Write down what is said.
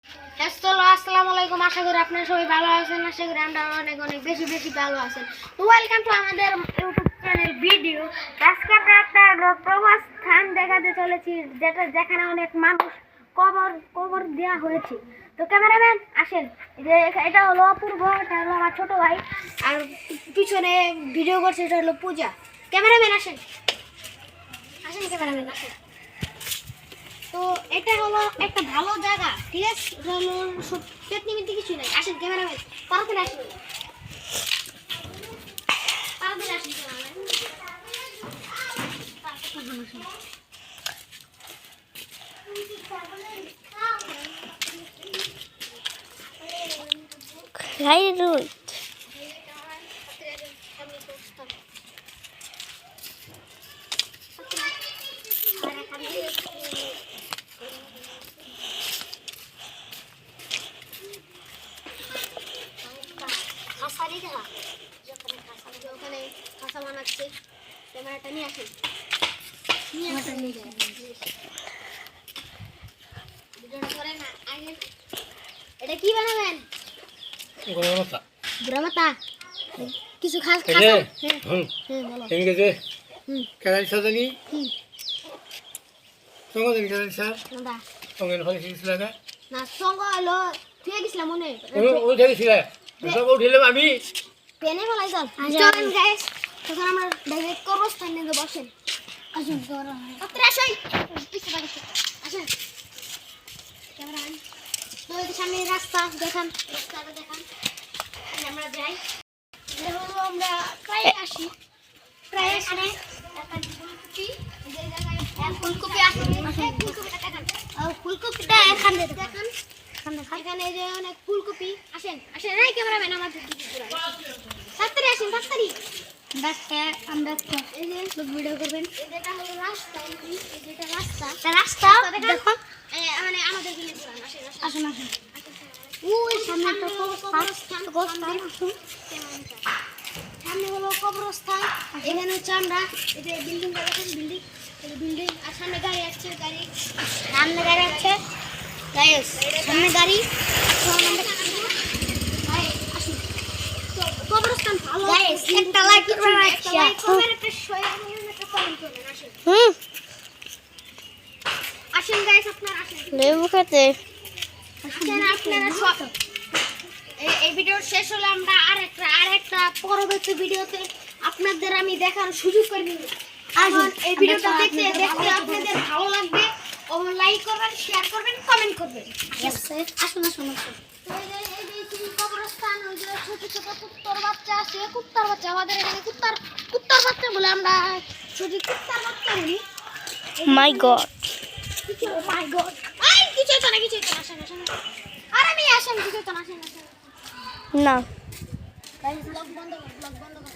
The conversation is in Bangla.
আসসালামু আলাইকুম। আশা করি আপনারা সবাই ভালো আছেন। আশা করি আমরা অনেক অনেক বেশি বেশি ভালো আছেন। তো ওয়েলকাম টু আমাদের ইউটিউব চ্যানেল ভিডিও। আজকে আমরা একটা প্রবাস স্থান দেখাতে চলেছি, যেখানে অনেক মানুষ কবর দেওয়া হয়েছে। তো ক্যামেরাম্যান আসেন, এটা হলো অপূর্ব, এটা হলো আমার ছোট ভাই, আর পিছনে ভিডিও করছে এটা হলো পূজা। ক্যামেরাম্যান আসেন ক্যামেরাম্যান আসেন। তো এটা হলো একটা ভালো জায়গা, ঠিক আছে? এটা হলো পেটনিমিতি কিছু নাই। আসেন ক্যামেরাম্যান, তাড়াতাড়ি আসেন, তাড়াতাড়ি আসেন ক্যামেরাম্যান। ওখানে খাসা বানাচ্ছে। ক্যামেরাটা নিয়ে আসেন, ভিডিওটা করে না আগে। এটা কি বানাবেন? বুড়া মাথা কিছু খাস বলো। না সঙ্গ হলো ঠিক গেছিলাম মনে আমি পেনে ফেলাই চলেন গাইস। তখন আমরা ডাইরেক্ট কবরস্থান নিয়ে বসেন। আসুন আসেন আসেন ক্যামেরা আন। তো সামনে রাস্তা দেখান, রাস্তাটা দেখান। আমরা যাই, হলো আমরা প্রায় আসি এখানে ফুলকপি আছে। ফুলকপিটা দেখান, ফুলকপিটা এখানে দেখান। এখানে যে অনেক ফুলকপি। আসেন আসেন এই ক্যামেরাম্যান আমার তাড়াতাড়ি আসেন, তাড়াতাড়ি এই যে ভিডিও করবেন। এটা হলো রাস্তা, এটা রাস্তা দেখুন, মানে আমাদের গিলে আসেন আসেন ওই সামনে তো কবরস্থান। সামনে হলো কবরস্থান। এখানে হচ্ছে আমরা এই যে বিল্ডিং দেখেন, বিল্ডিং আর সামনে গাড়ি আসছে, সামনে গাড়ি আছে গাইস, সামনে গাড়ি। কবরস্থান ভালো গাইস, একটা লাইক করবেন, একটা লাইক করবেন, একটা শেয়ার করবেন, একটা কমেন্ট করবেন। আসেন গাইস, আপনারা আসেন, লেবু খেতে আসেন আপনারা সব। এই ভিডিও শেষ হলে আমরা আরেকটা পরবর্তী ভিডিওতে আপনাদের আমি দেখার সুযোগ করে দিব। আসুন, এই ভিডিওটা দেখতে আপনাদের ভালো লাগবে, ও লাইক করবেন, শেয়ার করবেন, কমেন্ট করবেন। আসুন আসুন আসুন। কবরস্থান, ওই যে ছোট ছোট কুত্তার বাচ্চা আছে, কুত্তার বাচ্চা আমাদের এখানে কুত্তার বাচ্চা বলে, আমরা ছোট কুত্তার বাচ্চা বলি। মাই গড, মাই গড, আই কিছু হতো না, কিছু হতো না। আসেন আসেন, আর আমি আসেন, কিছু হতো না। আসেন আসেন না ব্লগ বন্ধ কর, ব্লগ বন্ধ কর।